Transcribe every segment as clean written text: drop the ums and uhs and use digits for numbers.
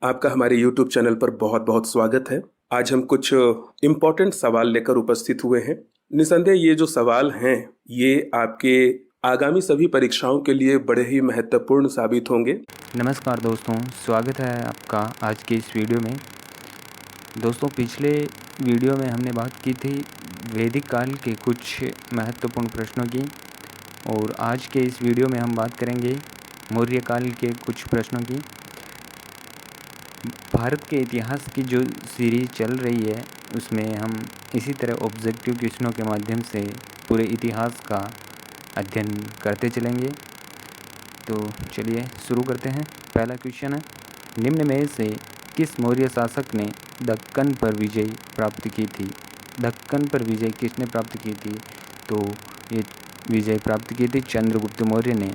आपका हमारे YouTube channel पर बहुत बहुत स्वागत है। आज हम कुछ इम्पोर्टेंट सवाल लेकर उपस्थित हुए हैं। निसंदेह ये जो सवाल हैं ये आपके आगामी सभी परीक्षाओं के लिए बड़े ही महत्वपूर्ण साबित होंगे। नमस्कार दोस्तों, स्वागत है आपका आज के इस वीडियो में। दोस्तों, पिछले वीडियो में हमने बात की थी वैदिक काल के कुछ महत्वपूर्ण प्रश्नों की, और आज के इस वीडियो में हम बात करेंगे मौर्य काल के कुछ प्रश्नों की। भारत के इतिहास की जो सीरीज चल रही है उसमें हम इसी तरह ऑब्जेक्टिव क्वेश्चनों के माध्यम से पूरे इतिहास का अध्ययन करते चलेंगे। तो चलिए शुरू करते हैं। पहला क्वेश्चन है, निम्न में से किस मौर्य शासक ने दक्कन पर विजय प्राप्त की थी? दक्कन पर विजय किसने प्राप्त की थी? तो ये विजय प्राप्त की थी चंद्रगुप्त मौर्य ने।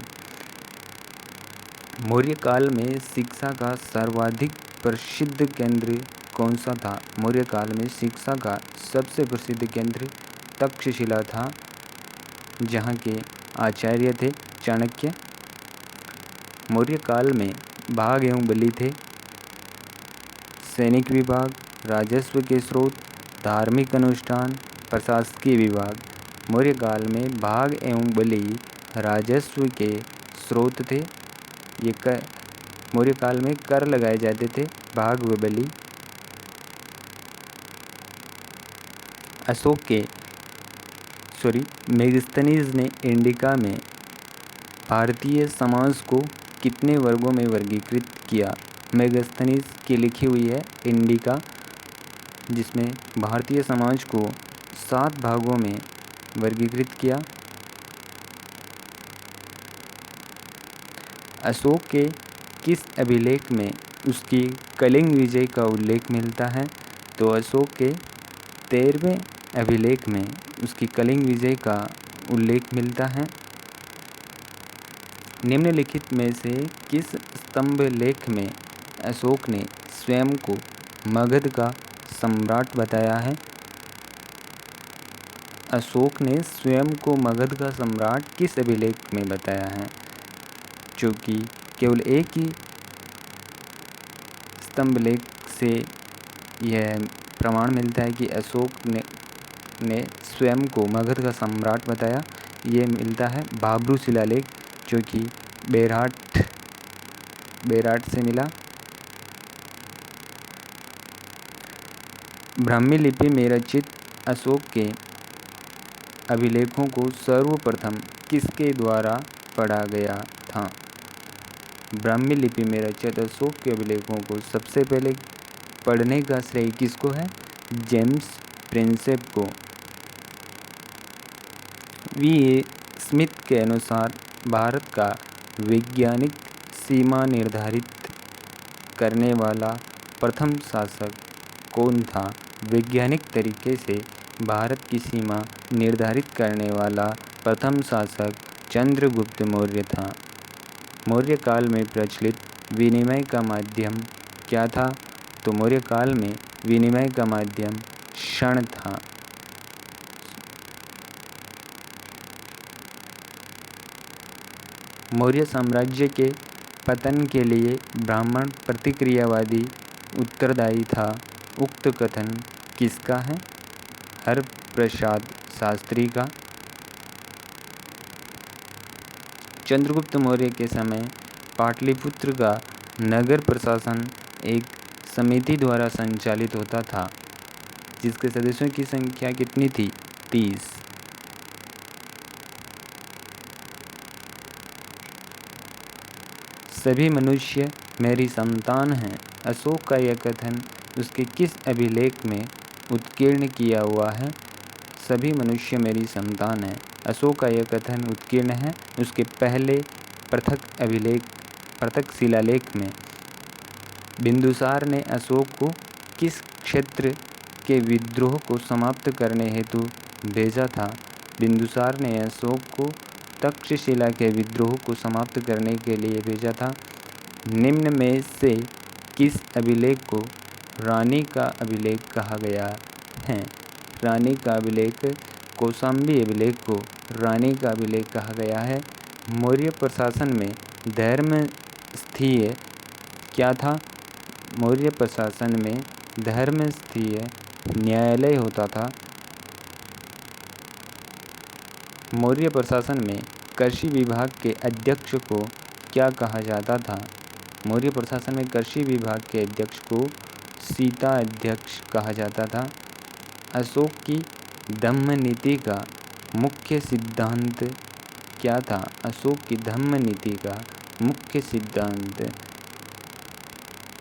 मौर्य काल में शिक्षा का सर्वाधिक प्रसिद्ध केंद्र कौन सा था? मौर्य काल में शिक्षा का सबसे प्रसिद्ध केंद्र तक्षशिला था, जहाँ के आचार्य थे चाणक्य। मौर्य काल में भाग एवं बलि थे, सैनिक विभाग, राजस्व के स्रोत, धार्मिक अनुष्ठान, प्रशासकीय विभाग। मौर्य काल में भाग एवं बलि राजस्व के स्रोत थे। ये मौर्य काल में कर लगाए जाते थे, भाग व बलि। मेगस्थनीज ने इंडिका में भारतीय समाज को कितने वर्गों में वर्गीकृत किया? मेगस्थनीज की लिखी हुई है इंडिका, जिसमें भारतीय समाज को 7 भागों में वर्गीकृत किया। अशोक के किस अभिलेख में उसकी कलिंग विजय का उल्लेख मिलता है? तो अशोक के 13वें अभिलेख में उसकी कलिंग विजय का उल्लेख मिलता है। निम्नलिखित में से किस स्तंभ लेख में अशोक ने स्वयं को मगध का सम्राट बताया है? अशोक ने स्वयं को मगध का सम्राट किस अभिलेख में बताया है? जो कि केवल एक ही स्तंभ लेख से यह प्रमाण मिलता है कि अशोक ने स्वयं को मगध का सम्राट बताया। ये मिलता है भाब्रू शिलालेख, जो कि बेराट से मिला। ब्राह्मी लिपि में रचित अशोक के अभिलेखों को सर्वप्रथम किसके द्वारा पढ़ा गया था? ब्राह्मी लिपि में रचित अशोक के अभिलेखों को सबसे पहले पढ़ने का श्रेय किसको है? जेम्स प्रिंसेप को। वी स्मिथ के अनुसार भारत का वैज्ञानिक सीमा निर्धारित करने वाला प्रथम शासक कौन था? वैज्ञानिक तरीके से भारत की सीमा निर्धारित करने वाला प्रथम शासक चंद्रगुप्त मौर्य था। मौर्य काल में प्रचलित विनिमय का माध्यम क्या था? तो मौर्य काल में विनिमय का माध्यम क्षण था। मौर्य साम्राज्य के पतन के लिए ब्राह्मण प्रतिक्रियावादी उत्तरदायी था। उक्त कथन किसका है? हरप्रसाद शास्त्री का। चंद्रगुप्त मौर्य के समय पाटलिपुत्र का नगर प्रशासन एक समिति द्वारा संचालित होता था, जिसके सदस्यों की संख्या कितनी थी? 30। सभी मनुष्य मेरी संतान हैं। अशोक का यह कथन उसके किस अभिलेख में उत्कीर्ण किया हुआ है? सभी मनुष्य मेरी संतान हैं। अशोक का यह कथन उत्कीर्ण है उसके पहले पृथक शिलालेख में। बिंदुसार ने अशोक को किस क्षेत्र के विद्रोह को समाप्त करने हेतु भेजा था? बिंदुसार ने अशोक को तक्षशिला के विद्रोह को समाप्त करने के लिए भेजा था। निम्न में से किस अभिलेख को रानी का अभिलेख कहा गया है? रानी का अभिलेख, कौशाम्बी अभिलेख को रानी का अभिलेख कहा गया है। मौर्य प्रशासन में धर्म स्थीय क्या था? मौर्य प्रशासन में धर्मस्थीय न्यायालय होता था। मौर्य प्रशासन में कृषि विभाग के अध्यक्ष को क्या कहा जाता था? मौर्य प्रशासन में कृषि विभाग के अध्यक्ष को सीता अध्यक्ष कहा जाता था। अशोक की धम्म नीति का मुख्य सिद्धांत क्या था? अशोक की धम्म नीति का मुख्य सिद्धांत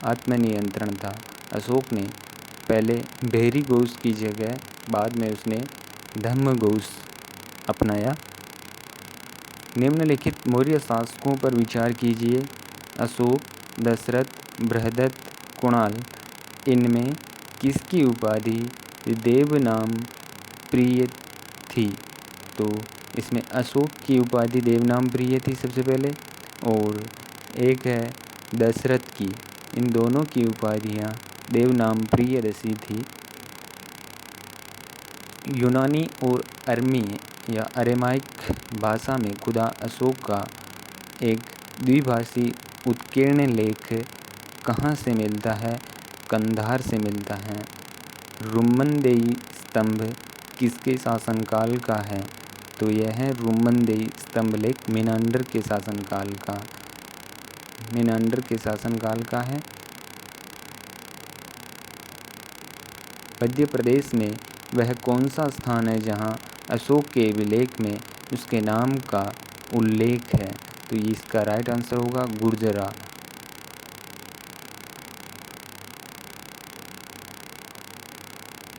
आत्मनियंत्रण था। अशोक ने पहले भेरी घोष की जगह बाद में उसने धम्म घोष अपनाया। निम्नलिखित मौर्य शासकों पर विचार कीजिए। अशोक, दशरथ, बृहदत्त, कुणाल। इनमें किसकी उपाधि देवनाम प्रिय थी? तो इसमें अशोक की उपाधि देवनाम प्रिय थी सबसे पहले, और एक है दशरथ की। इन दोनों की उपाधियाँ देवनाम प्रियदर्शी थी। यूनानी और अरमी या अरेमाइक भाषा में खुदा अशोक का एक द्विभाषी उत्कीर्ण लेख कहाँ से मिलता है? कंधार से मिलता है। रुम्मनदेई स्तंभ किसके शासनकाल का है? तो यह है रुम्मनदेई स्तंभ लेख मेनांडर के शासनकाल का। मेनांडर के शासनकाल का है। मध्य प्रदेश में वह कौन सा स्थान है जहाँ अशोक के अभिलेख में उसके नाम का उल्लेख है? तो इसका राइट आंसर होगा गुर्जरा।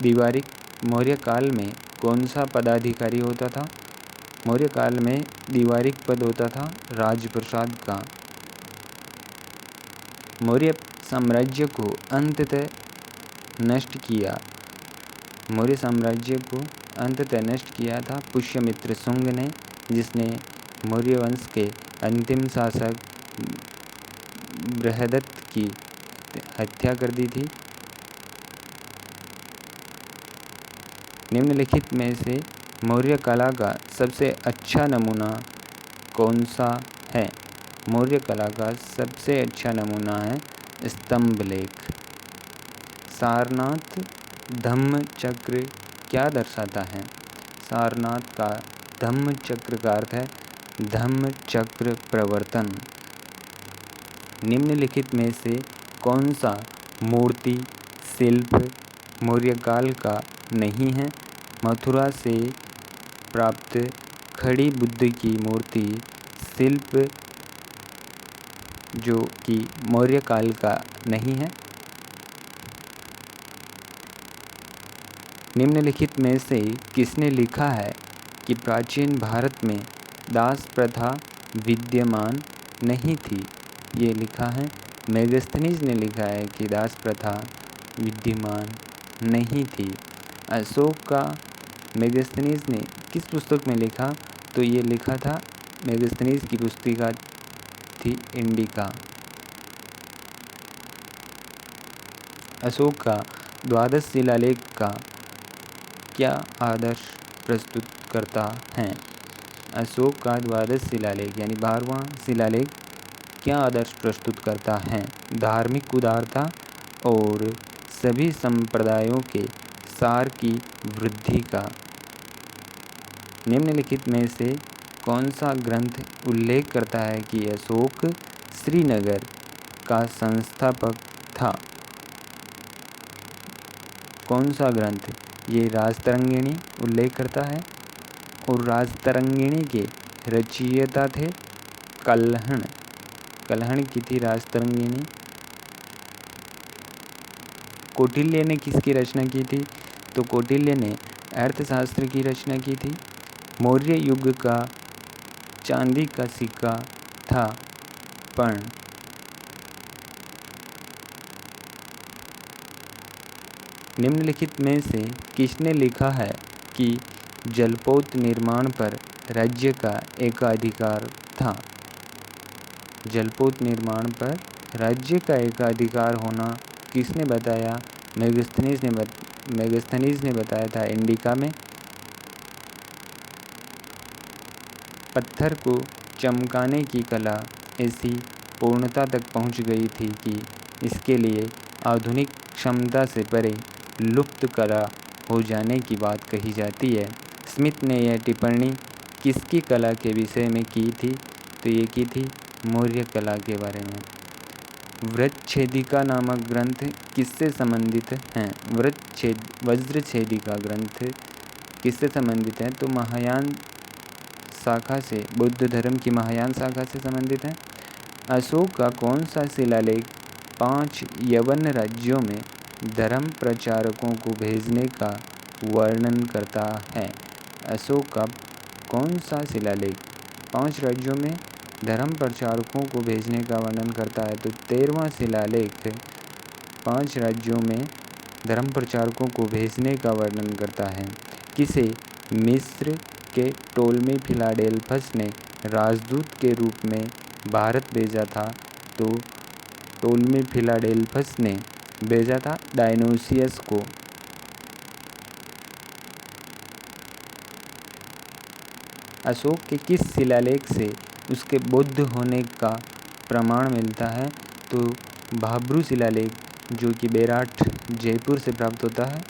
दिवारिक मौर्य काल में कौन सा पदाधिकारी होता था? मौर्य काल में दिवारिक पद होता था राजप्रसाद का। मौर्य साम्राज्य को अंततः नष्ट किया। मौर्य साम्राज्य को अंततः नष्ट किया था पुष्यमित्र शुंग ने, जिसने मौर्य वंश के अंतिम शासक बृहदत्त की हत्या कर दी थी। निम्नलिखित में से मौर्य कला का सबसे अच्छा नमूना कौन सा है? मौर्य कला का सबसे अच्छा नमूना है स्तंभ लेख। सारनाथ धम्म चक्र क्या दर्शाता है? सारनाथ का धम्म चक्र का अर्थ है धम्म चक्र प्रवर्तन। निम्नलिखित में से कौन सा मूर्ति शिल्प मौर्य काल का नहीं है? मथुरा से प्राप्त खड़ी बुद्ध की मूर्ति शिल्प जो कि मौर्य काल का नहीं है। निम्नलिखित में से किसने लिखा है कि प्राचीन भारत में दास प्रथा विद्यमान नहीं थी? ये लिखा है मेगस्थनीज ने लिखा है कि दास प्रथा विद्यमान नहीं थी। अशोक का मेगस्थनीज ने किस पुस्तक में लिखा? तो ये लिखा था मेगस्थनीज की पुस्तिका थी इंडिका। अशोक का द्वादश शिलालेख का क्या आदर्श प्रस्तुत करता है? अशोक का द्वादश शिलालेख यानी 12वां शिलालेख क्या आदर्श प्रस्तुत करता है? धार्मिक उदारता और सभी संप्रदायों के सार की वृद्धि का। निम्नलिखित में से कौन सा ग्रंथ उल्लेख करता है कि अशोक श्रीनगर का संस्थापक था? कौन सा ग्रंथ? ये राजतरंगिणी उल्लेख करता है, और राजतरंगिणी के रचयिता थे कल्हण। कल्हण की थी राजतरंगिणी। कौटिल्य ने किसकी रचना की थी? तो कौटिल्य ने अर्थशास्त्र की रचना की थी। मौर्य युग का चांदी का सिक्का था पर्ण। निम्नलिखित में से किसने लिखा है कि जलपोत निर्माण पर राज्य का एकाधिकार था? जलपोत निर्माण पर राज्य का एकाधिकार होना किसने बताया? मेगस्थनीज ने बताया था इंडिका में। पत्थर को चमकाने की कला ऐसी पूर्णता तक पहुंच गई थी कि इसके लिए आधुनिक क्षमता से परे लुप्त कला हो जाने की बात कही जाती है। स्मिथ ने यह टिप्पणी किसकी कला के विषय में की थी? तो ये की थी मौर्य कला के बारे में। वज्रछेदिका नामक ग्रंथ किससे संबंधित हैं? वज्रछेदिका ग्रंथ किससे संबंधित है? तो महायान शाखा से, बौद्ध धर्म की महायान शाखा से संबंधित है। अशोक का कौन सा शिलालेख 5 यवन राज्यों में धर्म प्रचारकों को भेजने का वर्णन करता है? अशोक का कौन सा शिलालेख 5 राज्यों में धर्म प्रचारकों को भेजने का वर्णन करता है? तो 13वां शिलालेख 5 राज्यों में धर्म प्रचारकों को भेजने का वर्णन करता है। किसे मिस्र के टोलमी फिलाडेल्फस ने राजदूत के रूप में भारत भेजा था? तो टोलमी फिलाडेल्फस ने भेजा था डायनोसियस को। अशोक के किस शिलालेख से उसके बौद्ध होने का प्रमाण मिलता है? तो भाब्रू शिलालेख, जो कि बेराट जयपुर से प्राप्त होता है।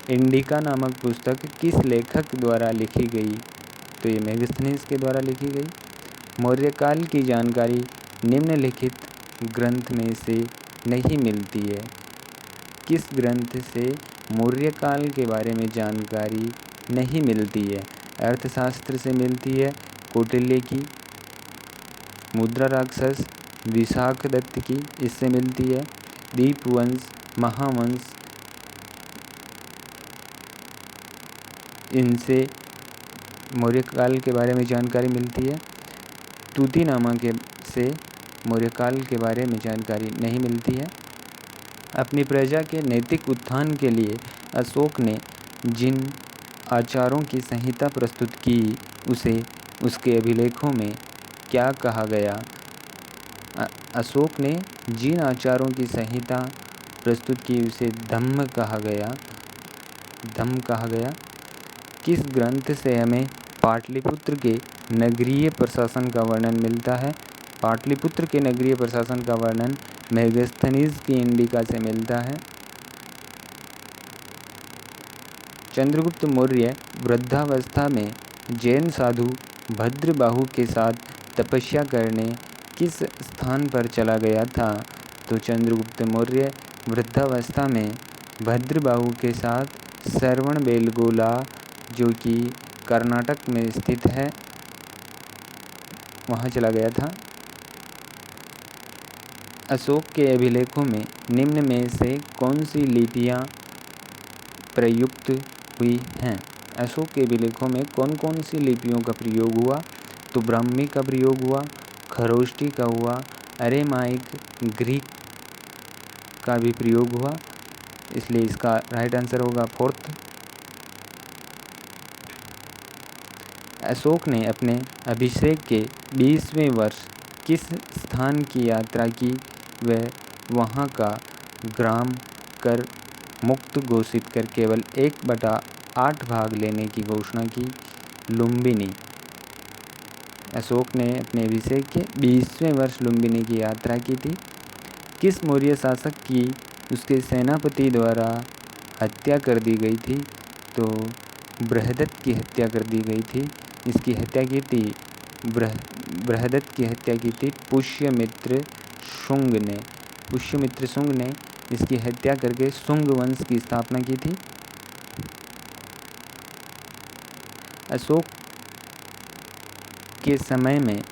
इंडिका नामक पुस्तक किस लेखक द्वारा लिखी गई? तो ये मेगास्थनीज के द्वारा लिखी गई। मौर्यकाल की जानकारी निम्नलिखित ग्रंथ में से नहीं मिलती है। किस ग्रंथ से मौर्यकाल के बारे में जानकारी नहीं मिलती है? अर्थशास्त्र से मिलती है कौटिल्य की, मुद्रा राक्षस विशाख दत्त की इससे मिलती है, दीपवंश, महावंश इनसे मौर्यकाल के बारे में जानकारी मिलती है। तूतीनामा के से मौर्यकाल के बारे में जानकारी नहीं मिलती है। अपनी प्रजा के नैतिक उत्थान के लिए अशोक ने जिन आचारों की संहिता प्रस्तुत की उसे उसके अभिलेखों में क्या कहा गया? अशोक ने जिन आचारों की संहिता प्रस्तुत की उसे धम्म कहा गया। किस ग्रंथ से हमें पाटलिपुत्र के नगरीय प्रशासन का वर्णन मिलता है? पाटलिपुत्र के नगरीय प्रशासन का वर्णन मेगास्थनीज की इंडिका से मिलता है। चंद्रगुप्त मौर्य वृद्धावस्था में जैन साधु भद्रबाहु के साथ तपस्या करने किस स्थान पर चला गया था? तो चंद्रगुप्त मौर्य वृद्धावस्था में भद्रबाहु के साथ श्रवणबेलगोला, जो कि कर्नाटक में स्थित है, वहाँ चला गया था। अशोक के अभिलेखों में निम्न में से कौन सी लिपियाँ प्रयुक्त हुई हैं? अशोक के अभिलेखों में कौन कौन सी लिपियों का प्रयोग हुआ? तो ब्राह्मी का प्रयोग हुआ, खरोष्टी का हुआ, अरेमाइक, ग्रीक का भी प्रयोग हुआ, इसलिए इसका राइट आंसर होगा 4th। अशोक ने अपने अभिषेक के 20वें वर्ष किस स्थान की यात्रा की? वह वहाँ का ग्राम कर मुक्त घोषित कर केवल 1/8 भाग लेने की घोषणा की, लुम्बिनी। अशोक ने अपने अभिषेक के 20वें वर्ष लुम्बिनी की यात्रा की थी। किस मौर्य शासक की उसके सेनापति द्वारा हत्या कर दी गई थी? तो बृहदत्त की हत्या कर दी गई थी। इसकी हत्या की थी बृहदत्त की हत्या की थी पुष्यमित्र शुंग ने इसकी हत्या करके शुंग वंश की स्थापना की थी। अशोक के समय में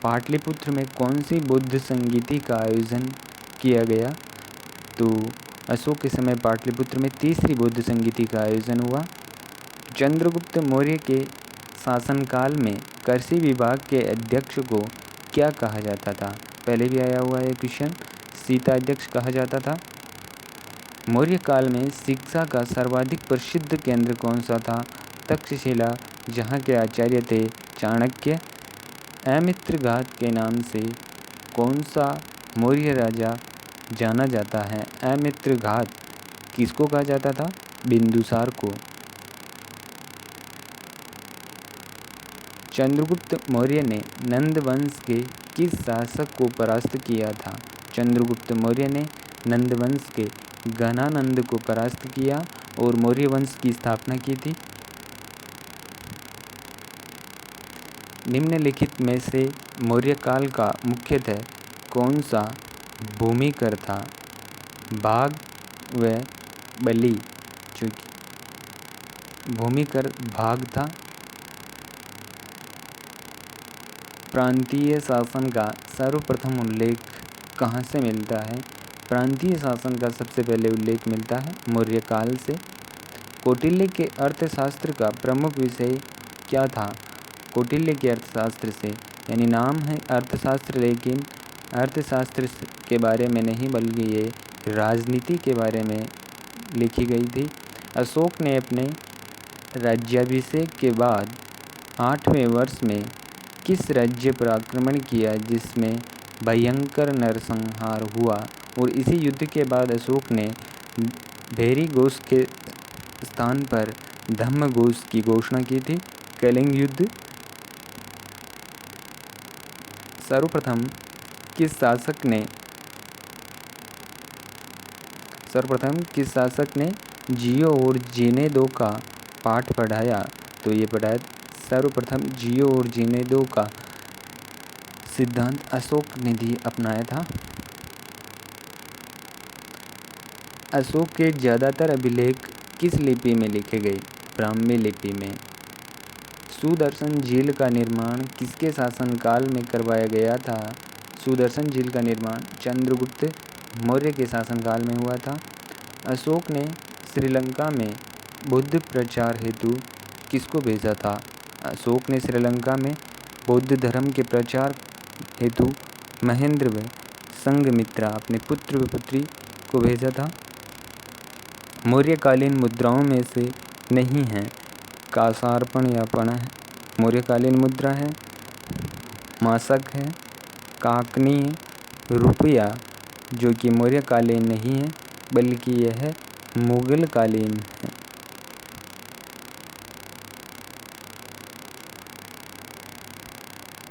पाटलिपुत्र में कौन सी बौद्ध संगीति का आयोजन किया गया? तो अशोक के समय पाटलिपुत्र में तीसरी बौद्ध संगीति का आयोजन हुआ। चंद्रगुप्त मौर्य के शासनकाल में कृषि विभाग के अध्यक्ष को क्या कहा जाता था? पहले भी आया हुआ है क्वेश्चन, शीताध्यक्ष कहा जाता था। मौर्य काल में शिक्षा का सर्वाधिक प्रसिद्ध केंद्र कौन सा था? तक्षशिला, जहाँ के आचार्य थे चाणक्य। अमित्रघात के नाम से कौन सा मौर्य राजा जाना जाता है? अमित्रघात किसको कहा जाता था? बिंदुसार को। चंद्रगुप्त मौर्य ने नंद वंश के किस शासक को परास्त किया था? चंद्रगुप्त मौर्य ने नंद वंश के घनानंद को परास्त किया और मौर्य वंश की स्थापना की थी। निम्नलिखित में से मौर्य काल का मुख्यतः कौन सा भूमिकर था? भाग व बलि, जो कि भूमिकर भाग था। प्रांतीय शासन का सर्वप्रथम उल्लेख कहाँ से मिलता है? प्रांतीय शासन का सबसे पहले उल्लेख मिलता है मौर्य काल से। कौटिल्य के अर्थशास्त्र का प्रमुख विषय क्या था? कौटिल्य के अर्थशास्त्र से, यानी नाम है अर्थशास्त्र लेकिन अर्थशास्त्र के बारे में नहीं बल्कि ये राजनीति के बारे में लिखी गई थी। अशोक ने अपने राज्याभिषेक के बाद 8वें वर्ष में किस राज्य पर आक्रमण किया जिसमें भयंकर नरसंहार हुआ? और इसी युद्ध के बाद अशोक ने भेरी घोष के स्थान पर धम्म घोष की घोषणा की थी। कलिंग युद्ध। सर्वप्रथम किस शासक ने जियो और जीने दो का पाठ पढ़ाया? तो ये पढ़ाया सर्वप्रथम जियो और जीने दो का सिद्धांत अशोक ने भी अपनाया था। अशोक के ज़्यादातर अभिलेख किस लिपि में लिखे गए? ब्राह्मी लिपि में। सुदर्शन झील का निर्माण किसके शासनकाल में करवाया गया था? सुदर्शन झील का निर्माण चंद्रगुप्त मौर्य के शासनकाल में हुआ था। अशोक ने श्रीलंका में बौद्ध प्रचार हेतु किसको भेजा था? अशोक ने श्रीलंका में बौद्ध धर्म के प्रचार हेतु महेंद्र व संघमित्रा अपने पुत्र व पुत्री को भेजा था। मौर्यकालीन मुद्राओं में से नहीं है कासार्पण या पणा है। मौर्यकालीन मुद्रा है, मासक है, काकनी है, रुपया जो कि मौर्यकालीन नहीं है बल्कि यह मुगल कालीन है।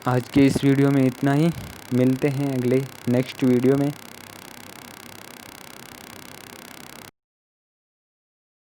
आज के इस वीडियो में इतना ही। मिलते हैं अगले नेक्स्ट वीडियो में।